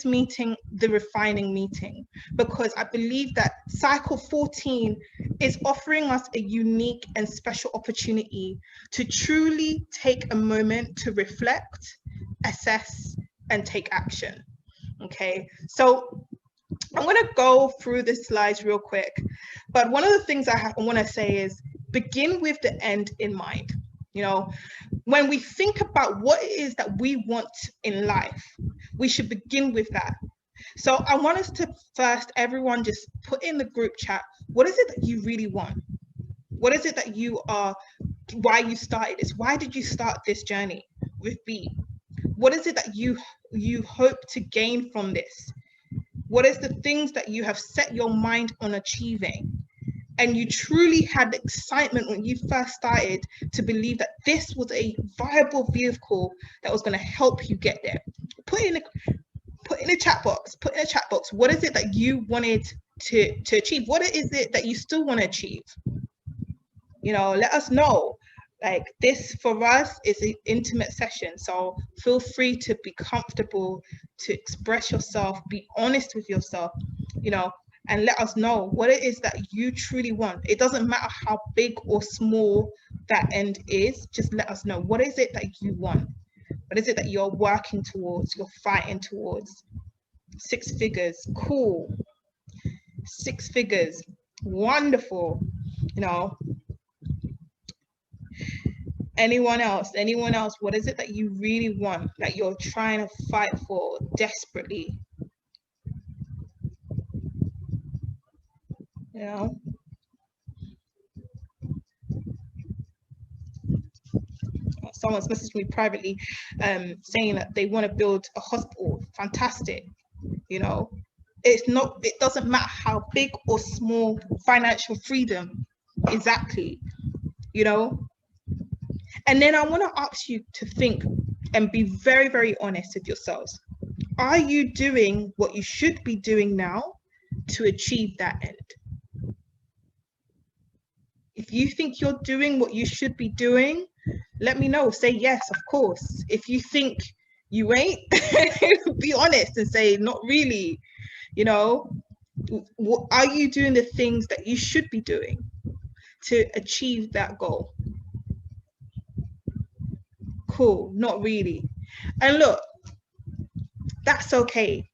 this meeting the refining meeting, because I believe that cycle 14 is offering us a unique and special opportunity to truly take a moment to reflect, assess, and take action. Okay, so I'm going to go through the slides real quick, but one of the things I want to say is begin with the end in mind. You know, when we think about what it is that we want in life, we should begin with that. So I want us to first, everyone just put in the group chat, what is it that you really want? What is it that you are, why you started this? Why did you start this journey with B? What is it that you hope to gain from this? What is the things that you have set your mind on achieving? And you truly had excitement when you first started to believe that this was a viable vehicle that was going to help you get there. Put in a chat box. What is it that you wanted to achieve? What is it that you still want to achieve? You know, let us know. Like, this for us is an intimate session, so feel free to be comfortable to express yourself, be honest with yourself, you know, and let us know what it is that you truly want. It doesn't matter how big or small that end is, just let us know. What is it that you want? What is it that you're working towards, you're fighting towards? 6 figures, cool. 6 figures, wonderful. You know, anyone else, what is it that you really want, that you're trying to fight for desperately? You know, someone's messaged me privately saying that they want to build a hospital. Fantastic. You know, it doesn't matter how big or small. Financial freedom, exactly. You know, and then I want to ask you to think and be very, very honest with yourselves. Are you doing what you should be doing now to achieve that end? If you think you're doing what you should be doing, let me know. Say yes, of course. If you think you ain't, be honest and say not really. You know, are you doing the things that you should be doing to achieve that goal? Cool, not really. And look, that's okay.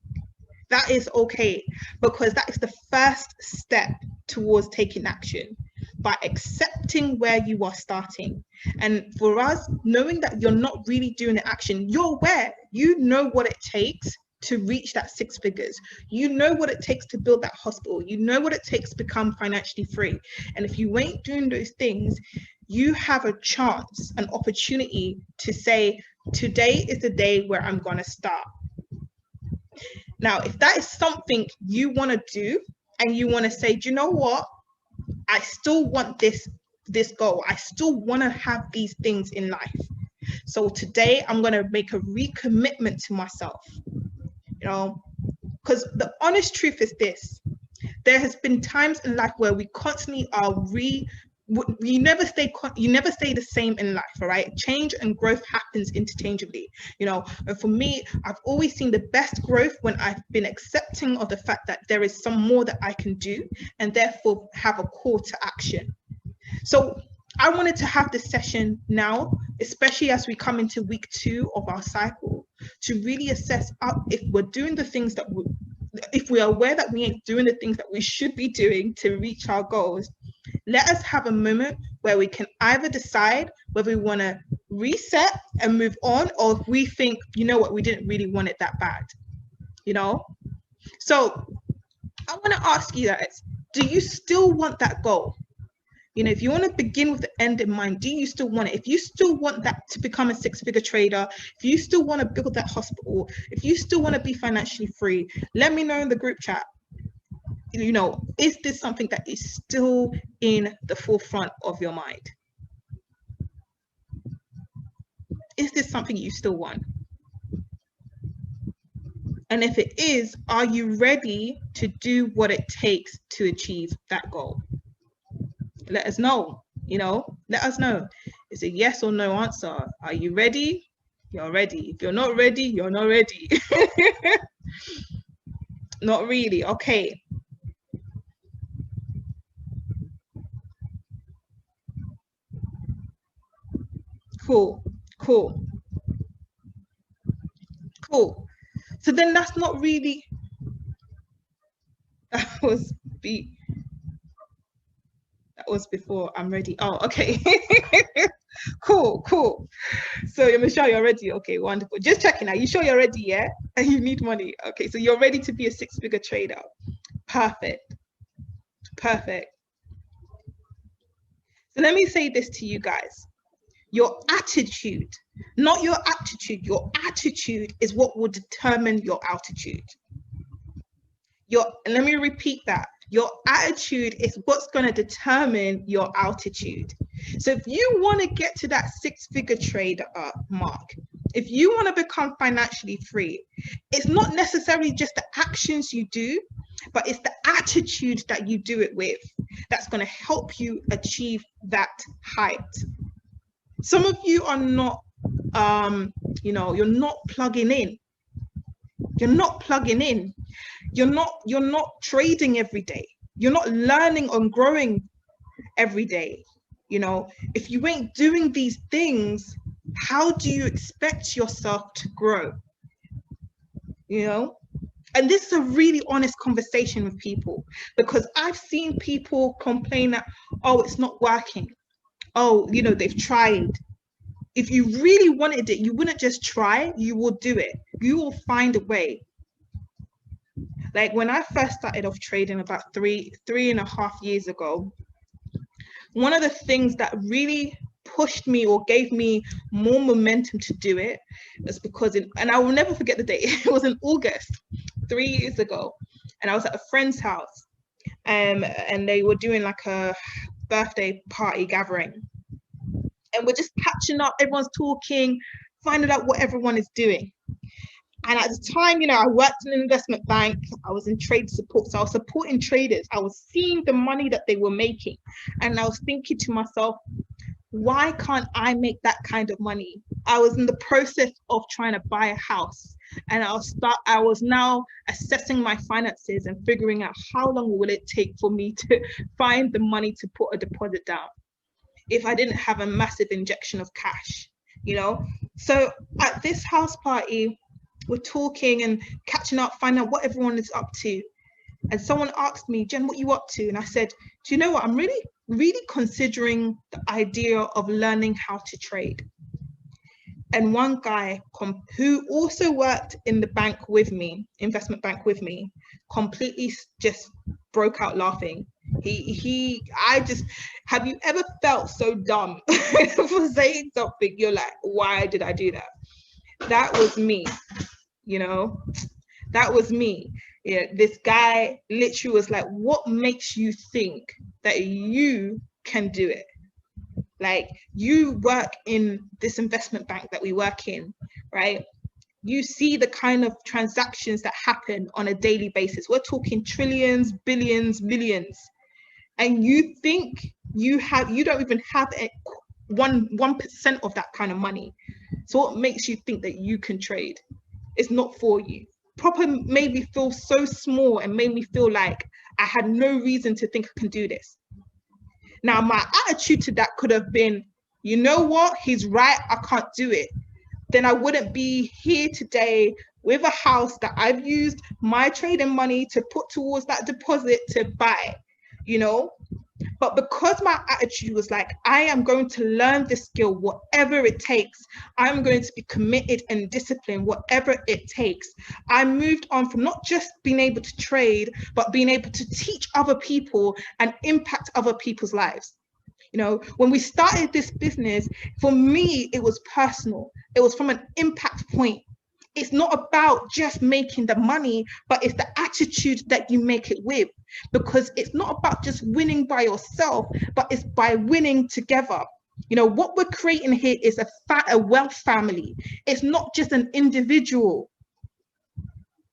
That is okay, because that is the first step towards taking action, by accepting where you are starting. And for us, knowing that you're not really doing the action, you're aware, you know what it takes to reach that 6 figures. You know what it takes to build that hospital. You know what it takes to become financially free. And if you ain't doing those things, you have a chance, an opportunity to say, today is the day where I'm going to start. Now, if that is something you want to do and you want to say, do you know what? I still want this goal. I still want to have these things in life. So today I'm going to make a recommitment to myself, you know, because the honest truth is this. There has been times in life where we constantly are you never stay the same in life, all right? Change and growth happens interchangeably, you know. And for me, I've always seen the best growth when I've been accepting of the fact that there is some more that I can do, and therefore have a call to action. So I wanted to have this session now, especially as we come into week 2 of our cycle, to really assess if we're doing the things that if we are aware that we ain't doing the things that we should be doing to reach our goals. Let us have a moment where we can either decide whether we want to reset and move on, or if we think, you know what, we didn't really want it that bad, you know? So I want to ask you guys, do you still want that goal? You know, if you want to begin with the end in mind, do you still want it? If you still want that to become a 6-figure trader, if you still want to build that hospital, if you still want to be financially free, let me know in the group chat. You know, is this something that is still in the forefront of your mind? Is this something you still want? And if it is, are you ready to do what it takes to achieve that goal? Let us know, you know, let us know. It's a yes or no answer. Are you ready? you're ready. If you're not ready, you're not ready. Not really. Okay. Cool. Cool. Cool. So then that's not really that was be that was before I'm ready. Oh, okay. Cool, cool. So Michelle, you're ready. Okay, wonderful. Just checking. Are you sure you're ready? Yeah? And you need money. Okay, so you're ready to be a six-figure trader. Perfect. Perfect. So let me say this to you guys. Your attitude, not your aptitude, your attitude is what will determine your altitude. And let me repeat that. Your attitude is what's going to determine your altitude. So if you want to get to that six-figure trader mark, if you want to become financially free, it's not necessarily just the actions you do, but it's the attitude that you do it with that's going to help you achieve that height. Some of you are not, you're not plugging in. You're not plugging in. You're not trading every day. You're not learning and growing every day. If you ain't doing these things, how do you expect yourself to grow? And this is a really honest conversation with people, because I've seen people complain that, oh, it's not working. Oh, they've tried. If you really wanted it, you wouldn't just try, you will do it. You will find a way. Like when I first started off trading about three and a half years ago, one of the things that really pushed me or gave me more momentum to do it was because, and I will never forget the day, it was in August, 3 years ago, and I was at a friend's house, and they were doing like a birthday party gathering. And we're just catching up, everyone's talking, finding out what everyone is doing. And at the time, I worked in an investment bank. I was in trade support. So I was supporting traders. I was seeing the money that they were making. And I was thinking to myself, why can't I make that kind of money? I was in the process of trying to buy a house. And I was now assessing my finances and figuring out how long will it take for me to find the money to put a deposit down if I didn't have a massive injection of cash, So at this house party, we're talking and catching up, finding out what everyone is up to. And someone asked me, Jen, what are you up to? And I said, do you know what? I'm really, really considering the idea of learning how to trade. And one guy who also worked in the bank with me, investment bank with me, completely just broke out laughing. Have you ever felt so dumb for saying something? You're like, why did I do that? That was me, that was me. Yeah, this guy literally was like, what makes you think that you can do it? Like, you work in this investment bank that we work in, right? You see the kind of transactions that happen on a daily basis. We're talking trillions, billions, millions. And you think you don't even have 1% of that kind of money. So what makes you think that you can trade? It's not for you. Proper made me feel so small and made me feel like I had no reason to think I can do this. Now, my attitude to that could have been, you know what? He's right. I can't do it. Then I wouldn't be here today with a house that I've used my trading money to put towards that deposit to buy, But because my attitude was like, I am going to learn this skill, whatever it takes. I'm going to be committed and disciplined, whatever it takes. I moved on from not just being able to trade, but being able to teach other people and impact other people's lives. When we started this business, for me, it was personal. It was from an impact point. It's not about just making the money, but it's the attitude that you make it with, because it's not about just winning by yourself, but it's by winning together. What we're creating here is a wealth family. It's not just an individual.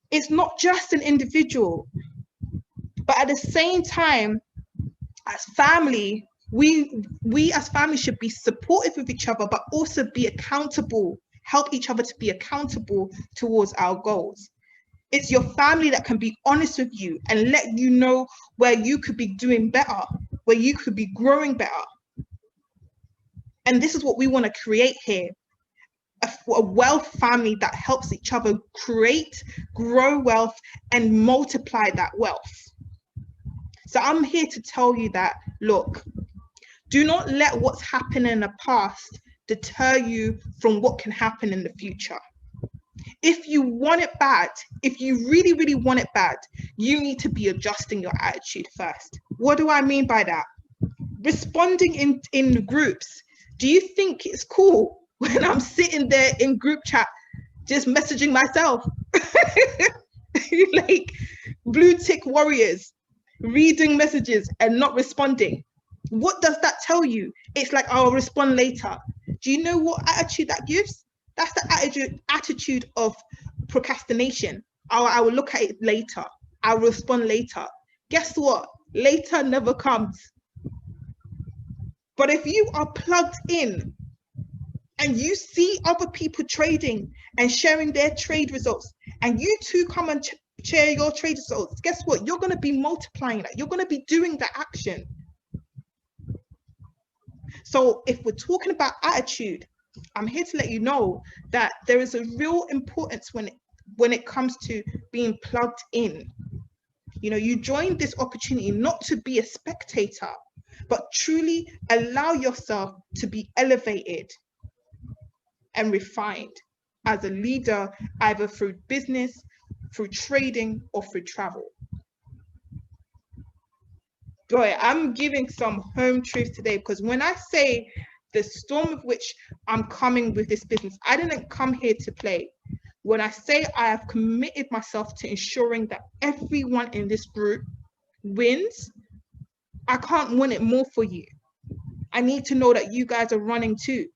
It's not just an individual. But at the same time, as family, we as family should be supportive of each other, but also be accountable help each other to be accountable towards our goals. It's your family that can be honest with you and let you know where you could be doing better, where you could be growing better. And this is what we want to create here. A wealth family that helps each other create, grow wealth, and multiply that wealth. So I'm here to tell you that, look, do not let what's happened in the past deter you from what can happen in the future. If you want it bad, if you really, really want it bad, you need to be adjusting your attitude first. What do I mean by that? Responding in groups. Do you think it's cool when I'm sitting there in group chat just messaging myself? Like blue tick warriors, reading messages and not responding. What does that tell you? It's like, I'll respond later. Do you know what attitude that gives? That's the attitude of procrastination. I will look at it later. I'll respond later. Guess what? Later never comes. But if you are plugged in and you see other people trading and sharing their trade results, and you too come and share your trade results, guess what? You're going to be multiplying that. You're going to be doing that action. So if we're talking about attitude, I'm here to let you know that there is a real importance when it comes to being plugged in. You know, you joined this opportunity not to be a spectator, but truly allow yourself to be elevated and refined as a leader, either through business, through trading, or through travel. Boy, I'm giving some home truths today, because when I say the storm of which I'm coming with this business, I didn't come here to play. When I say I have committed myself to ensuring that everyone in this group wins, I can't win it more for you. I need to know that you guys are running too.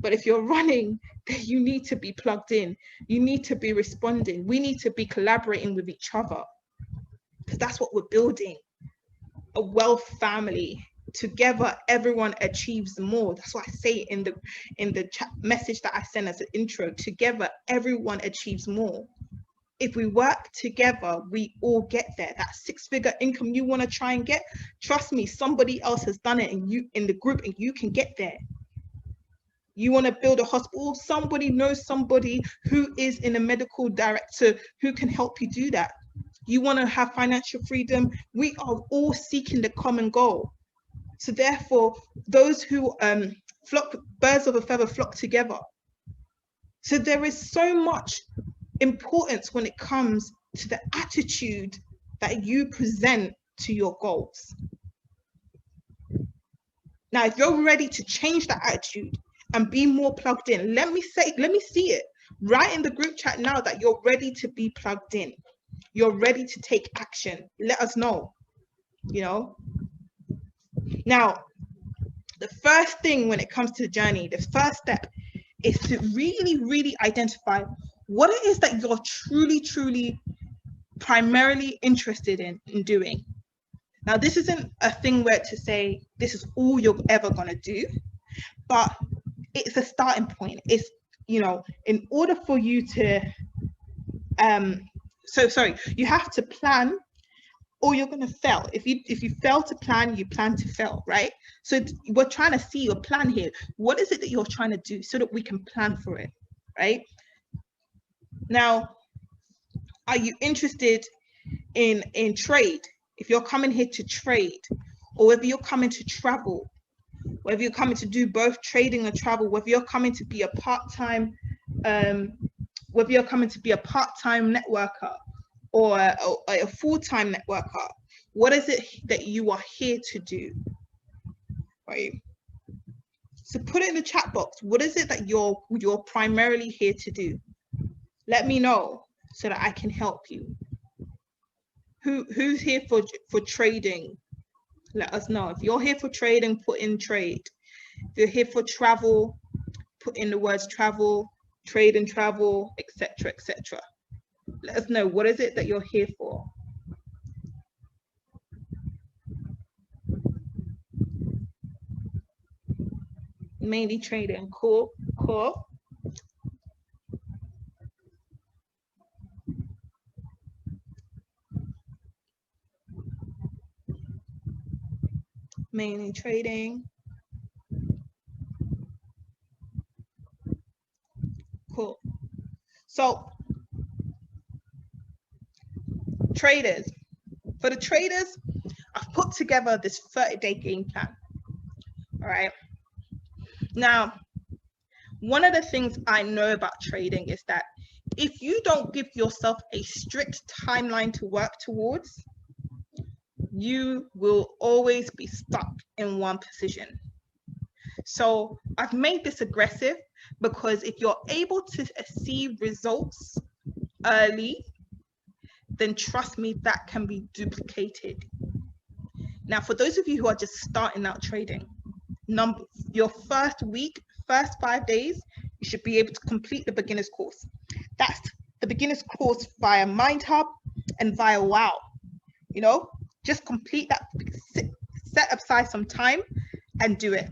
But if you're running, then you need to be plugged in. You need to be responding. We need to be collaborating with each other, because that's what we're building. A wealth family. Together, everyone achieves more. That's what I say in the chat message that I send as an intro. Together, everyone achieves more. If we work together, we all get there. That six-figure income you want to try and get, trust me, somebody else has done it in the group, and you can get there. You want to build a hospital, somebody knows somebody who is in a medical director who can help you do that. You want to have financial freedom, we are all seeking the common goal. So therefore, those who flock, birds of a feather flock together. So there is so much importance when it comes to the attitude that you present to your goals. Now, if you're ready to change that attitude and be more plugged in, let me see it right in the group chat now that you're ready to be plugged in. You're ready to take action. Let us know, you know. Now, the first thing when it comes to the journey, the first step is to really, really identify what it is that you're truly, primarily interested in doing. Now, this isn't a thing where to say this is all you're ever going to do, but it's a starting point. It's, you know, in order for you to, you have to plan, or you're going to fail. If you fail to plan, you plan to fail, right? So we're trying to see your plan here. What is it that you're trying to do so that we can plan for it, right? Now, are you interested in trade? If you're coming here to trade, or whether you're coming to travel, whether you're coming to do both trading and travel, whether you're coming to be a part-time networker or a full-time networker, what is it that you are here to do, right? So put it in the chat box. What is it that you're primarily here to do? Let me know so that I can help you. Who's here for trading? Let us know. If you're here for trading, put in trade. If you're here for travel, put in the words travel, trade and travel, etc., etc. Let us know, what is it that you're here for? Mainly trading. Cool. Mainly trading. Cool. So traders, for the traders, I've put together this 30-day game plan. All right. Now, one of the things I know about trading is that if you don't give yourself a strict timeline to work towards, you will always be stuck in one position. So I've made this aggressive because if you're able to see results early, then trust me, that can be duplicated. Now, for those of you who are just starting out trading, your first week, first 5 days, you should be able to complete the beginner's course. That's the beginner's course via MindHub and via Wow. You know, just complete that, set aside some time and do it.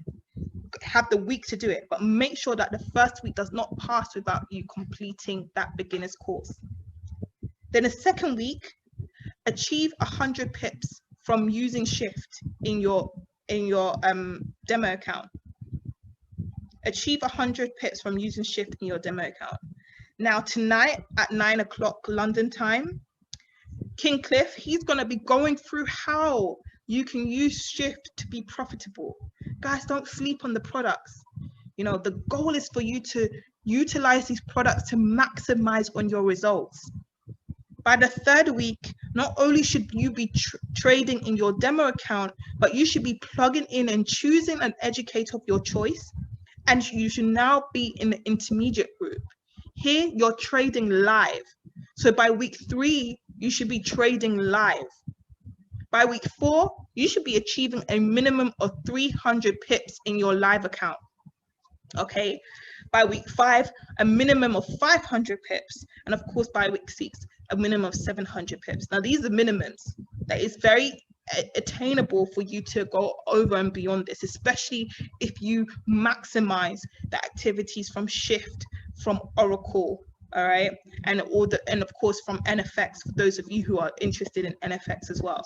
Have the week to do it, but make sure that the first week does not pass without you completing that beginner's course. Then the second week, achieve 100 pips from using shift in your demo account. Achieve 100 pips from using shift in your demo account. Now tonight at 9 o'clock London time, King Cliff, he's going to be going through how you can use shift to be profitable. Guys, don't sleep on the products. You know, the goal is for you to utilize these products to maximize on your results. By the third week, not only should you be trading in your demo account, but you should be plugging in and choosing an educator of your choice. And you should now be in the intermediate group. Here, you're trading live. So by week 3, you should be trading live. By week 4, you should be achieving a minimum of 300 pips in your live account. Okay. By week 5, a minimum of 500 pips. And of course, by week 6, a minimum of 700 pips. Now, these are minimums. That is very attainable for you to go over and beyond this, especially if you maximize the activities from shift, from Oracle, all right, and of course from NFX for those of you who are interested in NFX as well.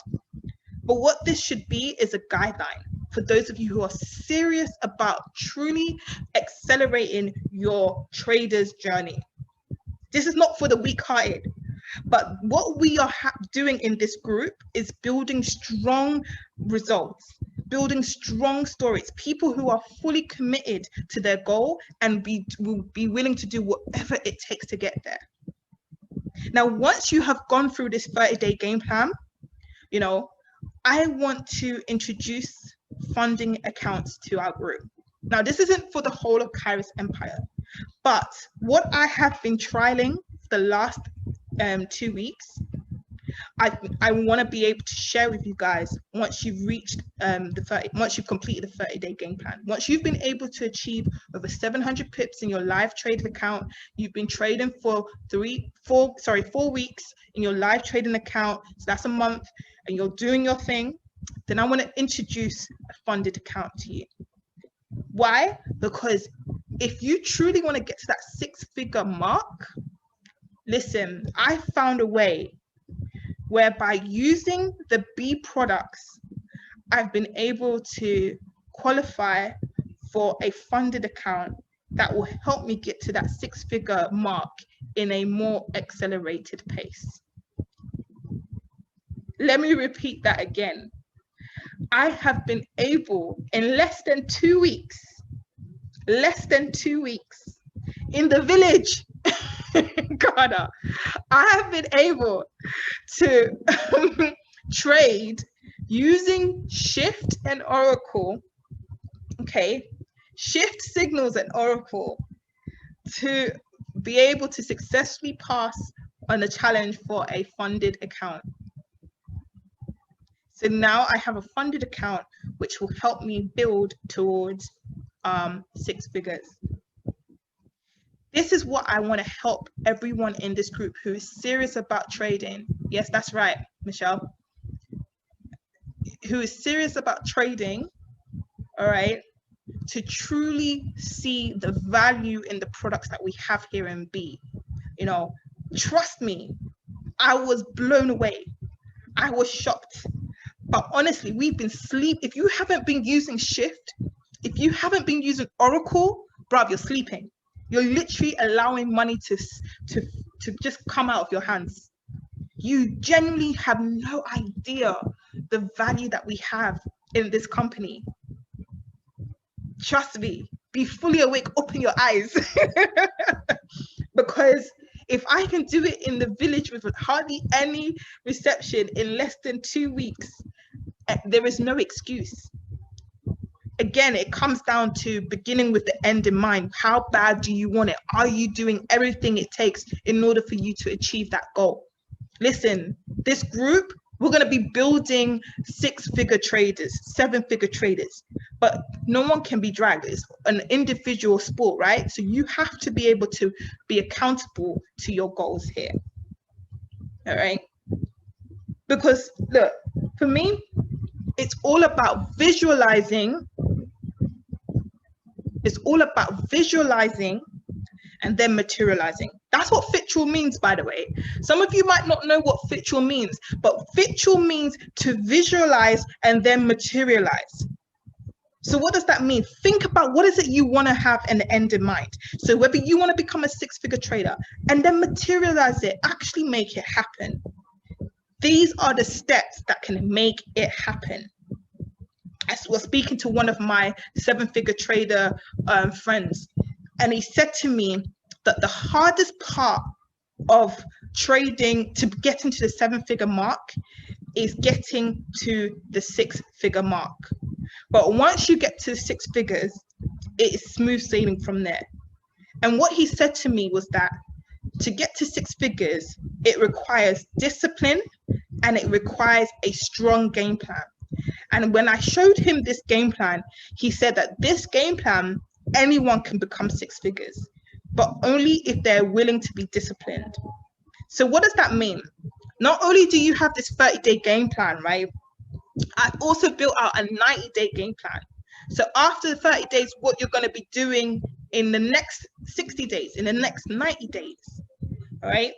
But what this should be is a guideline for those of you who are serious about truly accelerating your trader's journey. This is not for the weak-hearted. But what we are doing in this group is building strong results, building strong stories, people who are fully committed to their goal and will be willing to do whatever it takes to get there. Now, once you have gone through this 30-day game plan, you know, I want to introduce funding accounts to our group. Now, this isn't for the whole of Kairos Empire, but what I have been trialing for the last 2 weeks, I want to be able to share with you guys once you've reached once you've completed the 30-day game plan. Once you've been able to achieve over 700 pips in your live trading account, you've been trading for 4 weeks in your live trading account, so that's a month, and you're doing your thing, then I want to introduce a funded account to you. Why? Because if you truly want to get to that 6-figure mark, listen, I found a way whereby using the B products, I've been able to qualify for a funded account that will help me get to that 6-figure mark in a more accelerated pace. Let me repeat that again. I have been able, in less than 2 weeks, in the village, Ghana, I have been able to trade using Shift and Oracle, okay, Shift signals and Oracle, to be able to successfully pass on the challenge for a funded account. So now I have a funded account which will help me build towards 6 figures. This is what I want to help everyone in this group who is serious about trading. Yes, that's right, Michelle. Who is serious about trading, all right, to truly see the value in the products that we have here in B. You know, trust me, I was blown away. I was shocked But honestly, we've been if you haven't been using Shift, if you haven't been using Oracle, bruv, you're sleeping. You're literally allowing money to just come out of your hands. You genuinely have no idea the value that we have in this company. Trust me, be fully awake, open your eyes. Because if I can do it in the village with hardly any reception in less than 2 weeks, there is no excuse. Again, it comes down to beginning with the end in mind. How bad do you want it? Are you doing everything it takes in order for you to achieve that goal? Listen, this group, we're going to be building 6-figure traders, 7-figure traders, but no one can be dragged. It's an individual sport, right? So you have to be able to be accountable to your goals here. All right. Because look, for me, it's all about visualizing. It's all about visualizing and then materializing. That's what Fitual means, by the way. Some of you might not know what Fitual means, but Fitual means to visualize and then materialize. So what does that mean? Think about what is it you want to have an end in mind. So whether you want to become a 6-figure trader and then materialize it, actually make it happen. These are the steps that can make it happen. I was speaking to one of my 7-figure trader friends, and he said to me that the hardest part of trading to get into the 7-figure mark is getting to the 6-figure mark. But once you get to 6 figures, it is smooth sailing from there. And what he said to me was that to get to 6 figures, it requires discipline and it requires a strong game plan. And when I showed him this game plan, he said that this game plan, anyone can become 6 figures, but only if they're willing to be disciplined. So what does that mean? Not only do you have this 30-day game plan, right? I've also built out a 90-day game plan. So after the 30 days, what you're going to be doing in the next 60 days, in the next 90 days, all right?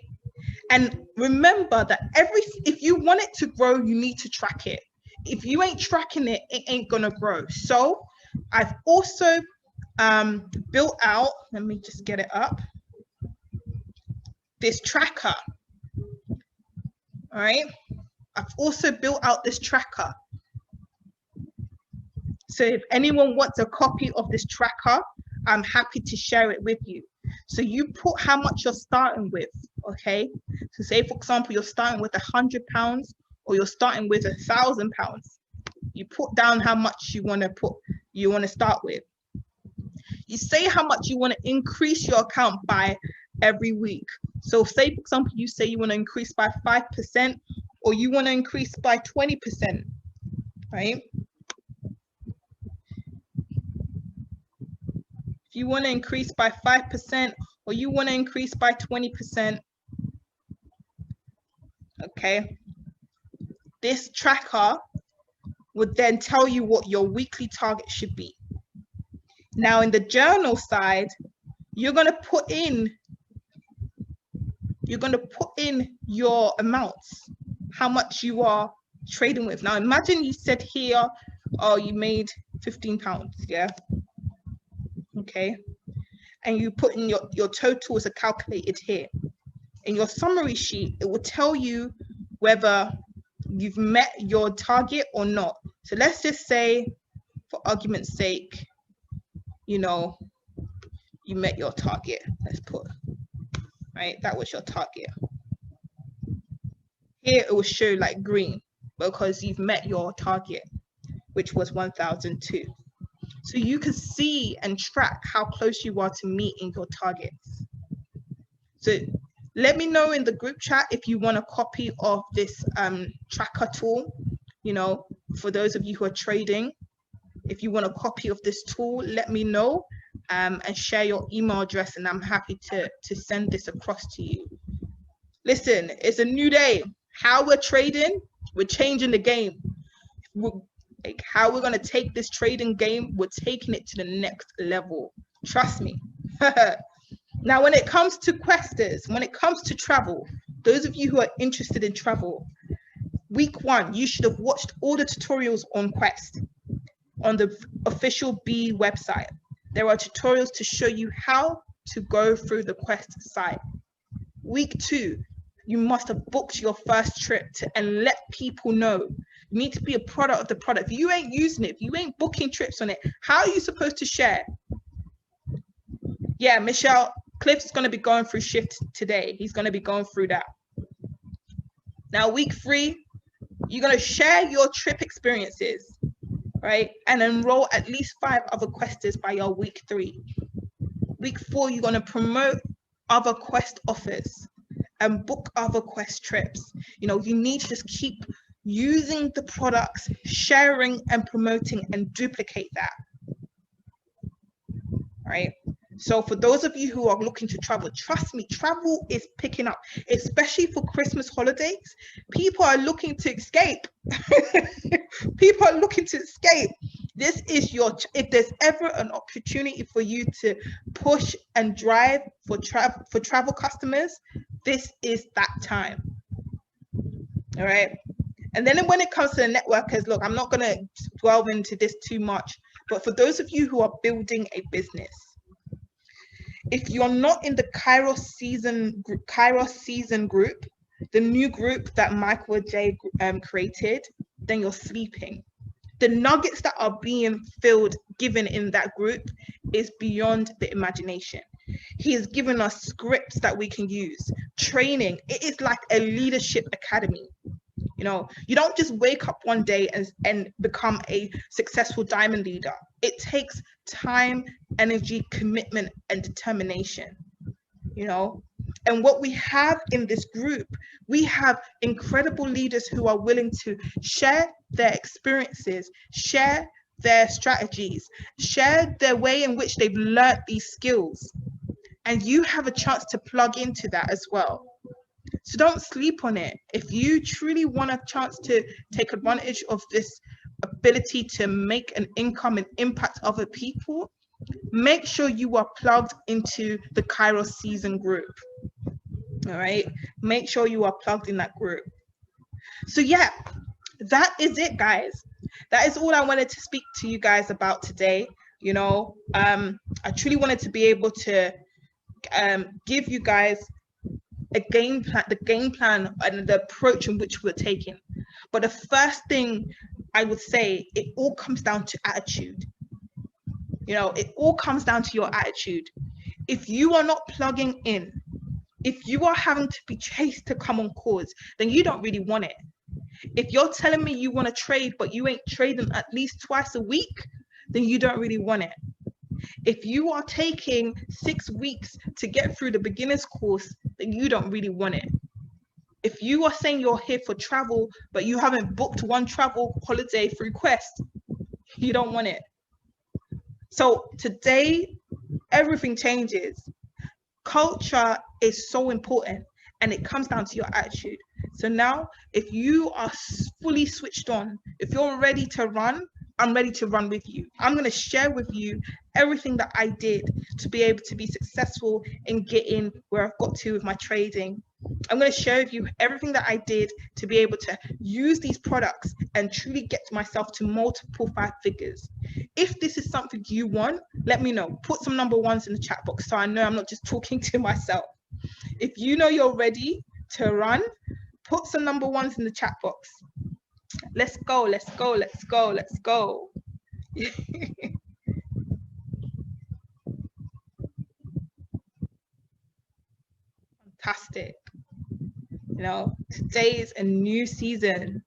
And remember that if you want it to grow, you need to track it. If you ain't tracking it, it ain't gonna grow. So I've also built out, let me just get it up, this tracker. All right, I've also built out this tracker. So if anyone wants a copy of this tracker, I'm happy to share it with you. So you put how much you're starting with, okay? So say, for example, you're starting with £100 or you're starting with £1,000. You put down how much you want to start with. You say how much you want to increase your account by every week. So say, for example, you say you want to increase by 5% or you want to increase by 20%, right? If you want to increase by 5% or you want to increase by 20%, okay, this tracker would then tell you what your weekly target should be. Now in the journal side, you're going to put in your amounts, how much you are trading with. Now imagine you said here, oh, you made £15, yeah? Okay. And you put in your totals are calculated here. In your summary sheet, it will tell you whether you've met your target or not. So let's just say, for argument's sake, you know, you met your target. Let's put, right, that was your target. Here it will show like green because you've met your target, which was 1,002. So you can see and track how close you are to meeting your targets. So let me know in the group chat if you want a copy of this tracker tool. You know, for those of you who are trading, if you want a copy of this tool, let me know and share your email address, and I'm happy to send this across to you. Listen, it's a new day. How we're trading, we're changing the game. Like how we're going to take this trading game, we're taking it to the next level. Trust me. Now, when it comes to questers, when it comes to travel, those of you who are interested in travel, Week 1, you should have watched all the tutorials on Quest on the official B website. There are tutorials to show you how to go through the Quest site. Week 2, you must have booked your first trip and let people know. You need to be a product of the product. If you ain't using it, if you ain't booking trips on it, how are you supposed to share? Yeah, Michelle, Cliff's going to be going through shift today. He's going to be going through that. Now, week 3, you're going to share your trip experiences, right? And enroll at least 5 other questers by your week 3. Week 4, you're going to promote other Quest offers and book other Quest trips. You know, you need to just keep using the products, sharing and promoting, and duplicate that. Right? So for those of you who are looking to travel, trust me, travel is picking up, especially for Christmas holidays. People are looking to escape. People are looking to escape. This is your, if there's ever an opportunity for you to push and drive for travel customers, this is that time. All right. And then when it comes to the networkers, look, I'm not going to delve into this too much, but for those of you who are building a business, if you're not in the Kairos season group, the new group that Michael J created, then you're sleeping. The nuggets that are being given in that group is beyond the imagination. He has given us scripts that we can use, training. It is like a leadership academy. You know, you don't just wake up one day and become a successful diamond leader. It takes time, energy, commitment, and determination, you know. And what we have in this group, we have incredible leaders who are willing to share their experiences, share their strategies, share their way in which they've learned these skills. And you have a chance to plug into that as well. So don't sleep on it. If you truly want a chance to take advantage of this ability to make an income and impact other people, make sure you are plugged into the Kairos season group. All right. Make sure you are plugged in that group. So yeah, that is it, guys. That is all I wanted to speak to you guys about today. You know, I truly wanted to be able to give you guys a game plan, the game plan and the approach in which we're taking. But the first thing I would say, it all comes down to attitude. You know, it all comes down to your attitude. If you are not plugging in, if you are having to be chased to come on calls, then you don't really want it. If you're telling me you want to trade, but you ain't trading at least twice a week, then you don't really want it. If you are taking 6 weeks to get through the beginner's course, then you don't really want it. If you are saying you're here for travel, but you haven't booked one travel holiday through Quest, you don't want it. So today, everything changes. Culture is so important, and it comes down to your attitude. So now, if you are fully switched on, if you're ready to run, I'm ready to run with you. I'm going to share with you everything that I did to be able to be successful in getting where I've got to with my trading. I'm going to share with you everything that I did to be able to use these products and truly get myself to multiple 5 figures. If this is something you want, let me know. Put some number ones in the chat box so I know I'm not just talking to myself. If you know you're ready to run, put some number ones in the chat box. Let's go, let's go, let's go, let's go. Fantastic. You know, today is a new season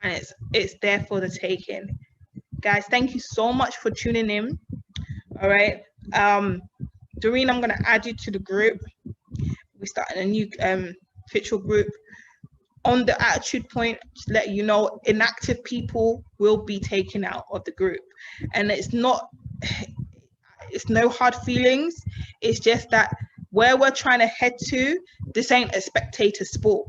and it's there for the taking. Guys, thank you so much for tuning in. All right. Doreen, I'm going to add you to the group. We're starting a new Fitual group. On the attitude point, just let you know, inactive people will be taken out of the group. And it's no hard feelings. It's just that where we're trying to head to, this ain't a spectator sport,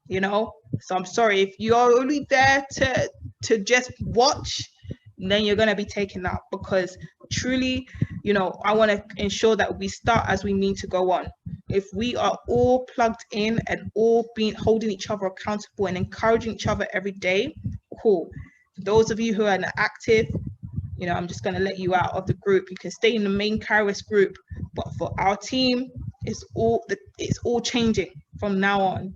you know? So I'm sorry, if you're only there to just watch, then you're going to be taken out, because truly, you know, I want to ensure that we start as we need to go on. if we are all plugged in and all being holding each other accountable and encouraging each other every day, cool. For those of you who are active, you know, I'm just going to let you out of the group. You can stay in the main Kairos group, but for our team, it's all changing from now on.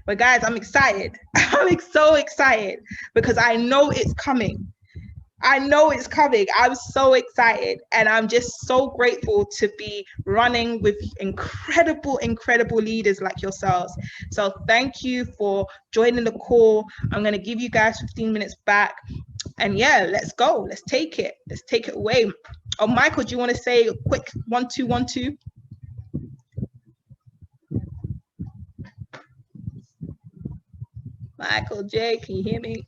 But guys, I'm excited. I'm so excited because I know it's coming. I know it's coming. I'm so excited, and I'm just so grateful to be running with incredible leaders like yourselves. So thank you for joining the call. I'm going to give you guys 15 minutes back, and yeah, let's go. Let's take it away. Oh, Michael, do you want to say a quick 1 2 1 2? Michael J, can you hear me?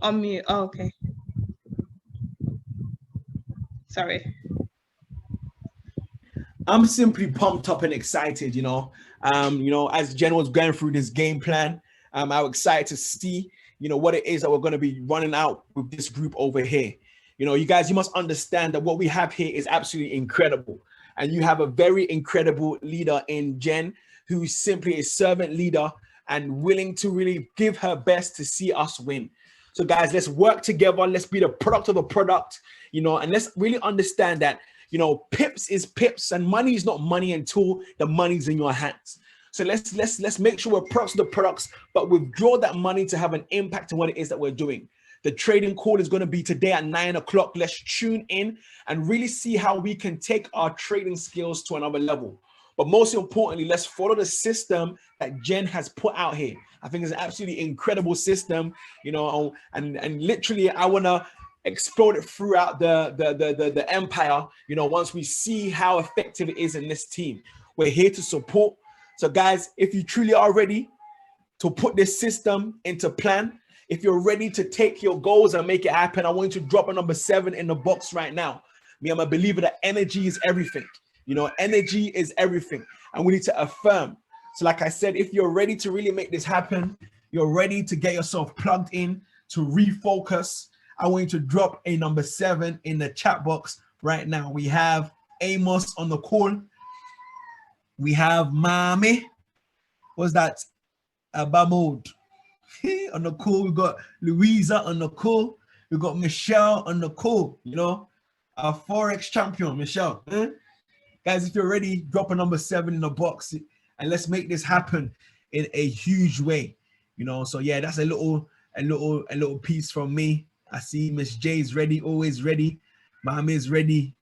On mute. Oh, okay. Sorry. I'm simply pumped up and excited, you know, as Jen was going through this game plan, I'm excited to see, you know, what it is that we're going to be running out with this group over here. You know, you guys, you must understand that what we have here is absolutely incredible. And you have a very incredible leader in Jen, who is simply a servant leader and willing to really give her best to see us win. So guys, let's work together. Let's be the product of a product, you know, and let's really understand that, you know, pips is pips and money is not money until the money's in your hands. So let's make sure we're products of the products, but withdraw that money to have an impact on what it is that we're doing. The trading call is going to be today at 9 o'clock. Let's tune in and really see how we can take our trading skills to another level. But most importantly, let's follow the system that Jen has put out here. I think it's an absolutely incredible system, you know, and literally I want to explode it throughout the empire, you know, once we see how effective it is in this team. We're here to support. So guys, if you truly are ready to put this system into plan, if you're ready to take your goals and make it happen, I want you to drop a number 7 in the box right now. Me, I'm a believer that energy is everything. You know, energy is everything, and we need to affirm. So like I said, if you're ready to really make this happen, you're ready to get yourself plugged in, to refocus, I want you to drop a number 7 in the chat box right now. We have Amos on the call. We have Mami. What's that? Abamode on the call. We got Louisa on the call. We got Michelle on the call. You know, our Forex champion, Michelle. Guys, if you're ready, drop a number 7 in the box and let's make this happen in a huge way. You know, so yeah, that's a little piece from me. I see Miss J's ready, always ready. Mohammed's ready.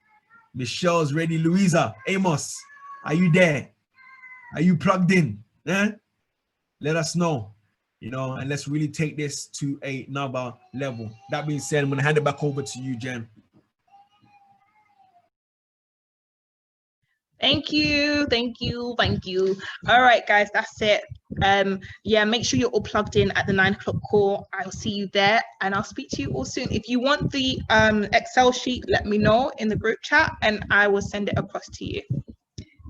Michelle's ready. Louisa, Amos, are you there? Are you plugged in? Let us know, you know, and let's really take this to another level. That being said, I'm going to hand it back over to you, Jen. Thank you. All right, guys, that's it. Yeah, make sure you're all plugged in at the 9 o'clock call. I'll see you there, and I'll speak to you all soon. If you want the Excel sheet, let me know in the group chat, and I will send it across to you.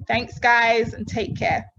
Thanks, guys, and take care.